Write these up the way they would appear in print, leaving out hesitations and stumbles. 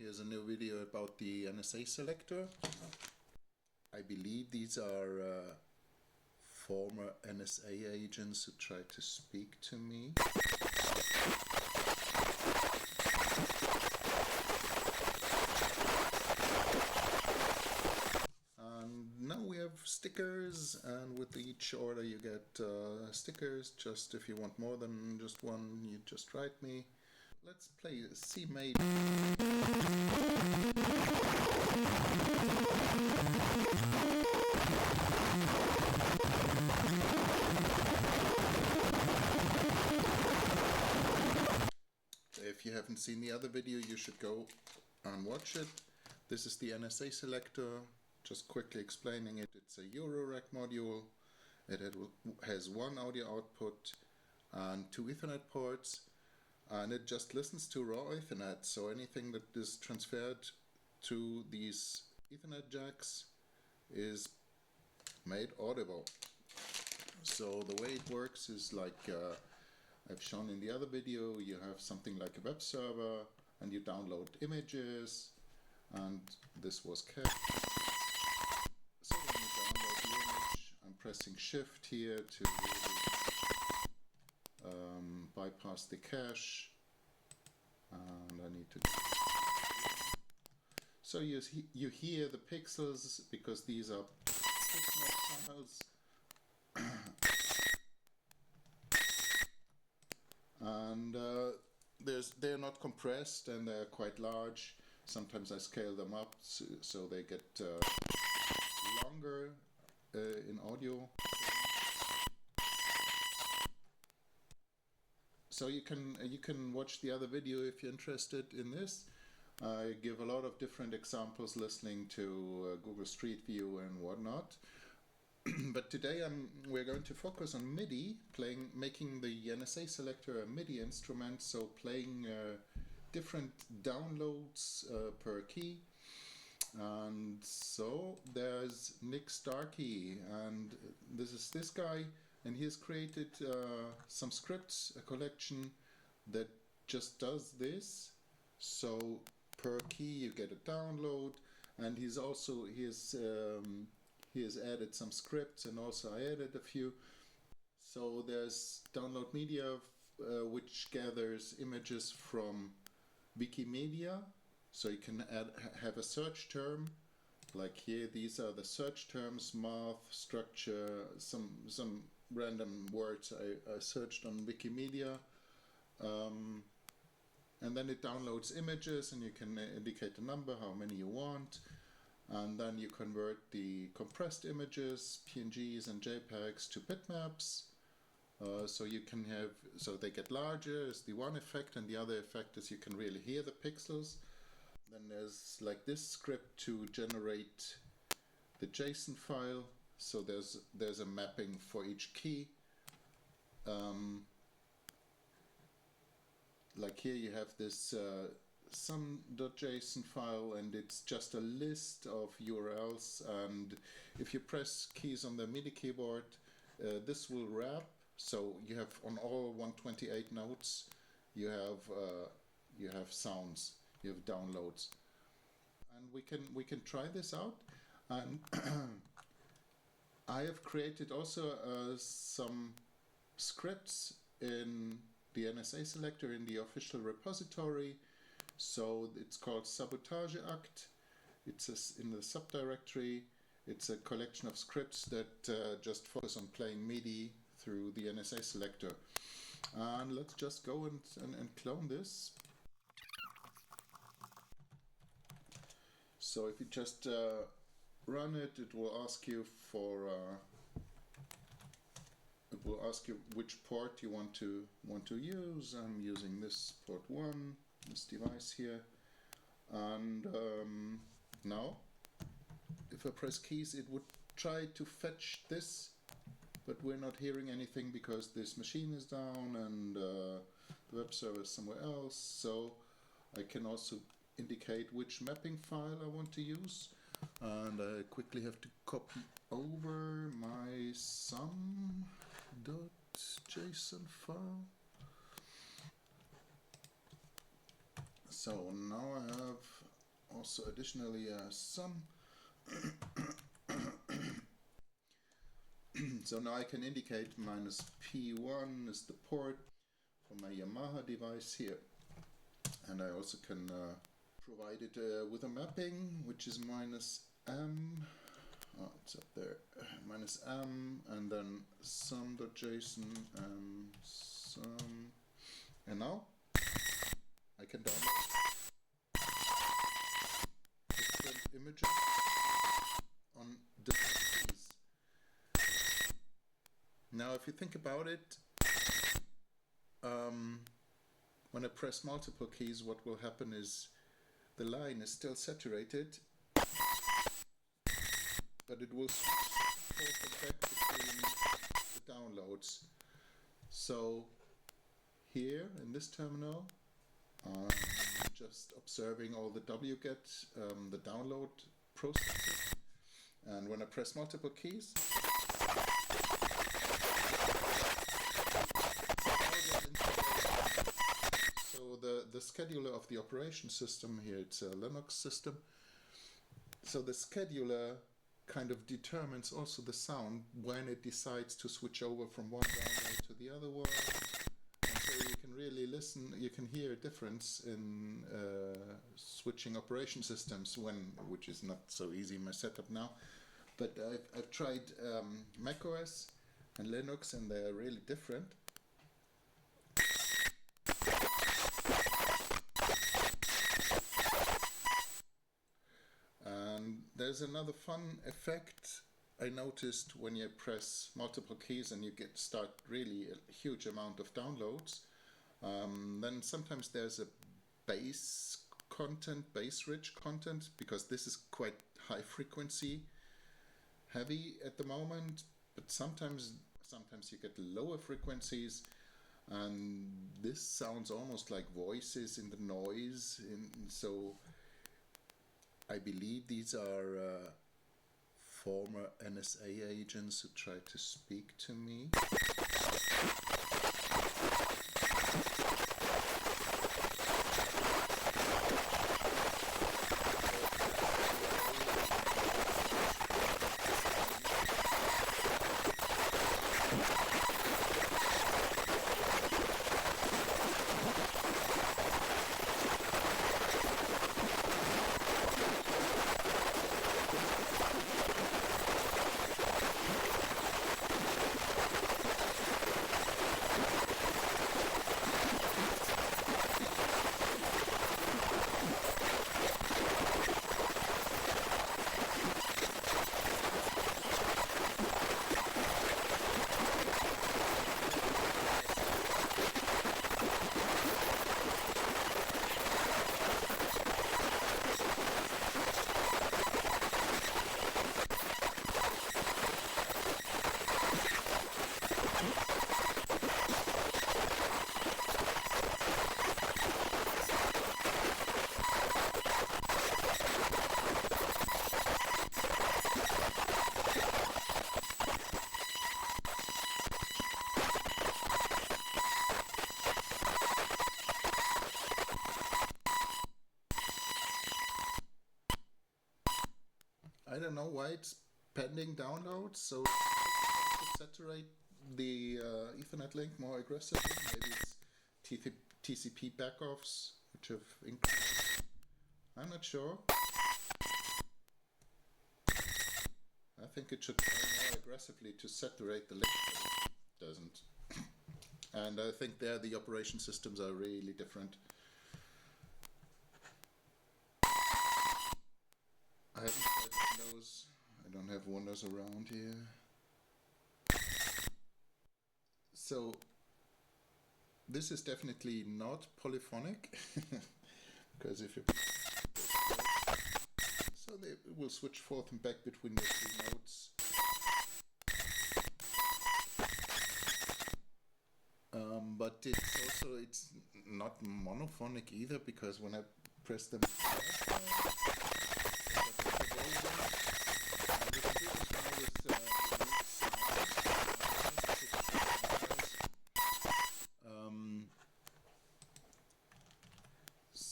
Here's a new video about the NSA selector. I believe these are former NSA agents who tried to speak to me. And now we have stickers, and with each order you get stickers. Just if you want more than just one, you just write me. Let's play C major. If you haven't seen the other video, you should go and watch it. This is the NSA selector. Just quickly explaining it. It's a eurorack module. It has one audio output and two Ethernet ports. And it just listens to raw Ethernet, so anything that is transferred to these Ethernet jacks is made audible. So the way it works is like I've shown in the other video. You have something like a web server and you download images, and this was cached. So when you download the image, I'm pressing shift here to bypass the cache, and I need to. So you hear the pixels because these are pixel channels, and they're not compressed and they're quite large. Sometimes I scale them up so they get longer in audio. So you can watch the other video if you're interested in this. I give a lot of different examples listening to Google Street View and whatnot. But today we're going to focus on MIDI, making the NSA selector a MIDI instrument, so playing different downloads per key. And so there's Nick Starkey, and this is this guy. And he has created some scripts, a collection that just does this. So per key you get a download, and he has added some scripts, and also I added a few. So there's download media, which gathers images from Wikimedia. So you can have a search term. Like here, these are the search terms: math, structure, some random words I searched on Wikimedia, and then it downloads images, and you can indicate a number, how many you want, and then you convert the compressed images, PNGs and JPEGs to bitmaps. So they get larger is the one effect, and the other effect is you can really hear the pixels. Then there's like this script to generate the JSON file. So there's a mapping for each key. Like here you have this some.json file, and it's just a list of URLs. And if you press keys on the MIDI keyboard, this will wrap. So you have on all 128 notes, you have sounds. You have downloads, and we can try this out. And I have created also some scripts in the NSA selector in the official repository. So it's called Sabotage Act. It's in the subdirectory. It's a collection of scripts that just focus on playing MIDI through the NSA selector. And let's just go and clone this. So if you just run it, it will ask you which port you want to use. I'm using this port 1, this device here, and now if I press keys, it would try to fetch this, but we're not hearing anything because this machine is down and the web server is somewhere else. So I can also indicate which mapping file I want to use, and I quickly have to copy over my sum.json file. So now I have also additionally some. So now I can indicate -P1 is the port for my Yamaha device here, and I also can provide it with a mapping, which is -M. Oh, it's up there. -M, and then sum.json and sum, and now I can download different images on different keys. Now, if you think about it, when I press multiple keys, what will happen is the line is still saturated, but it will switch forth and back between the downloads. So here in this terminal, I'm just observing all the wget, the download processes, and when I press multiple keys, so the scheduler of the operation system here, it's a Linux system, so the scheduler kind of determines also the sound when it decides to switch over from one download to the other one. And so you can really listen, you can hear a difference in switching operation systems, which is not so easy in my setup now. But I've tried macOS and Linux, and they're really different. And there's another fun effect I noticed when you press multiple keys and you start really a huge amount of downloads. Then sometimes there's a bass rich content, because this is quite high frequency heavy at the moment, but sometimes you get lower frequencies, and this sounds almost like voices in the noise, so I believe these are former NSA agents who tried to speak to me. I don't know why it's pending download, so to saturate the Ethernet link more aggressively. Maybe it's TCP backoffs which have increased. I'm not sure. I think it should try more aggressively to saturate the link, but it doesn't. And I think there the operation systems are really different. I haven't tried Windows. I don't have Windows around here. So this is definitely not polyphonic, because if you so they will switch forth and back between the two notes. But it's not monophonic either, because when I press them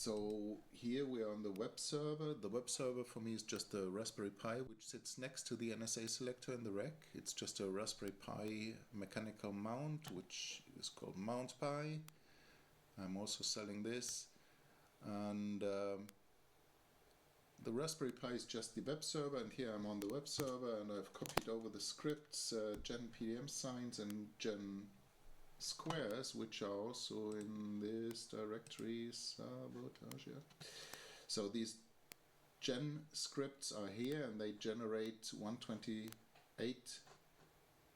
So here we are on the web server. The web server for me is just a Raspberry Pi which sits next to the NSA selector in the rack. It's just a Raspberry Pi mechanical mount which is called Mt.Pi. I'm also selling this, and the Raspberry Pi is just the web server, and here I'm on the web server and I've copied over the scripts gen PDM signs and gen squares, which are also in this directory sabotage. So these gen scripts are here and they generate 128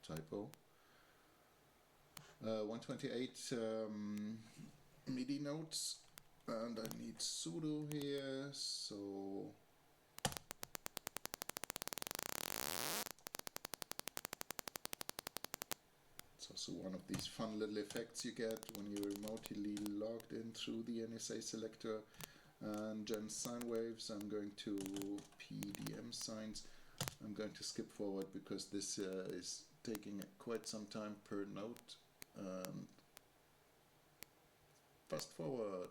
typo 128 MIDI notes, and I need sudo here, so it's also one of these fun little effects you get when you're remotely logged in through the NSA selector. And gen sine waves, I'm going to PDM signs. I'm going to skip forward because this is taking quite some time per note. Fast forward.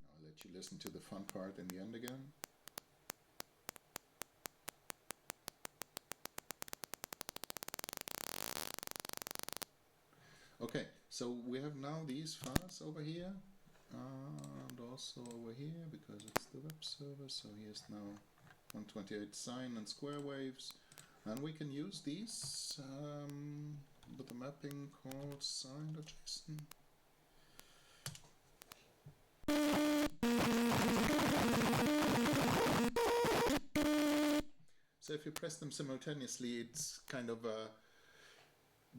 I'll let you listen to the fun part in the end again. Okay, so we have now these files over here and also over here because it's the web server. So here's now 128 sine and square waves, and we can use these with a mapping called sine.json. So if you press them simultaneously, it's kind of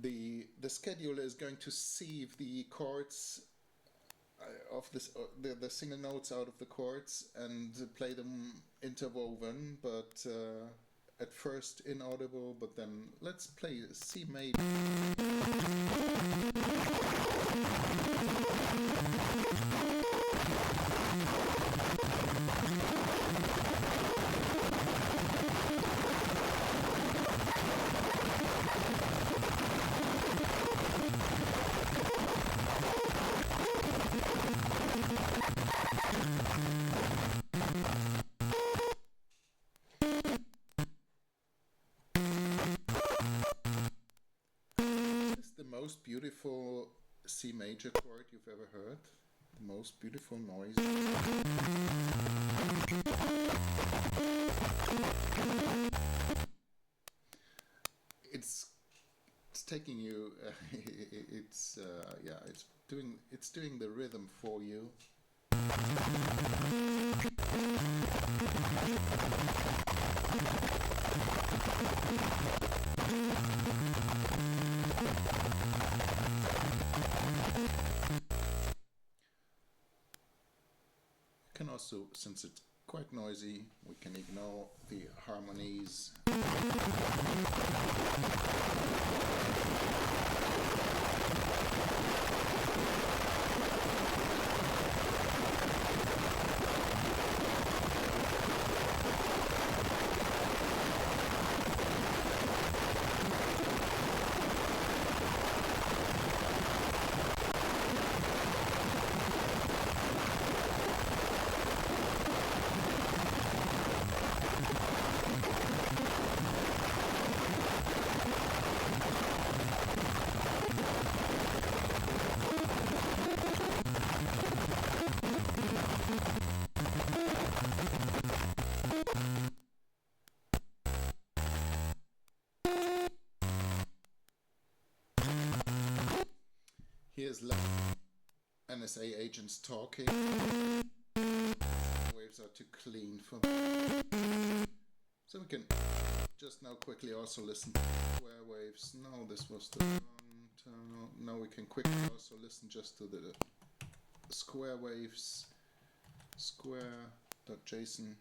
the schedule is going to sieve the chords of this the single notes out of the chords and play them interwoven, but at first inaudible. But then let's play C major. Most beautiful C major chord you've ever heard. The most beautiful noise. It's taking you. It's doing the rhythm for you. Can also, since it's quite noisy, we can ignore the harmonies. Here's NSA agents talking. Waves are too clean for them. So we can just now quickly also listen to square waves. No, this was the wrong. Now we can quickly also listen just to the square waves. Square.json.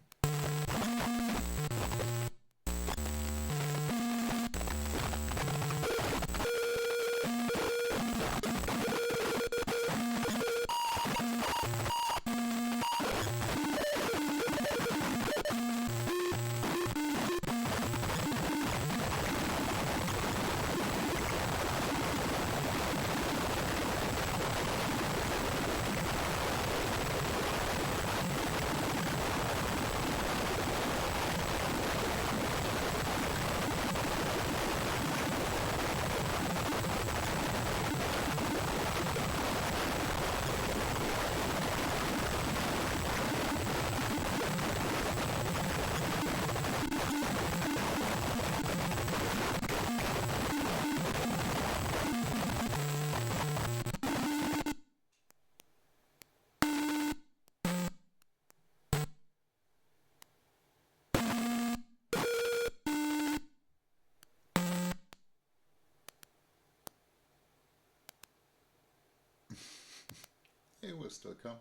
it will still come.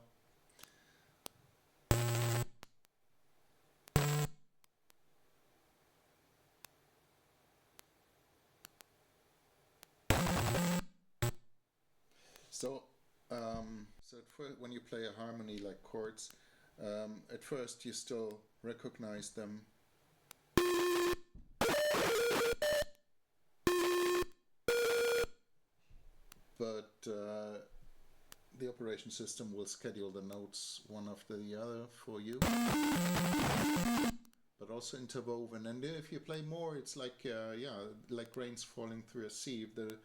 So, when you play a harmony like chords, at first you still recognize them. But the operation system will schedule the notes one after the other for you. But also interwoven, and if you play more, it's like like rains falling through a sieve. The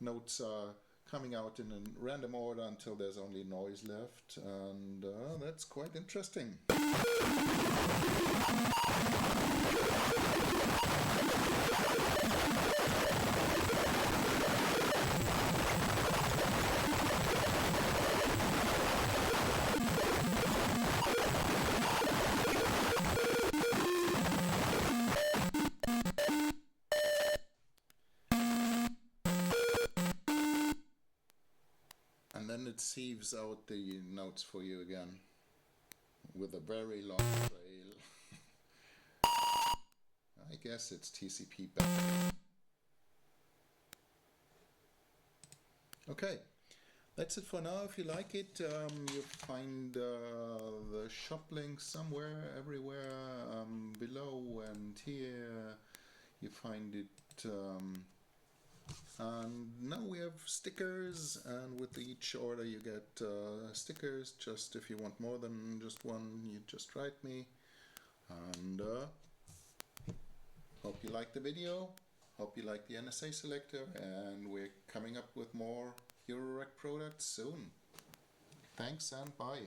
notes are coming out in a random order until there's only noise left, and that's quite interesting. And then it sieves out the notes for you again with a very long trail. I guess it's TCP back. Okay, that's it for now. If you like it, you find the shop link somewhere, everywhere below and here. You find it. And now we have stickers, and with each order you get stickers. Just if you want more than just one, you just write me. And hope you liked the video, hope you like the NSA selector, and we're coming up with more eurorack products soon. Thanks and bye.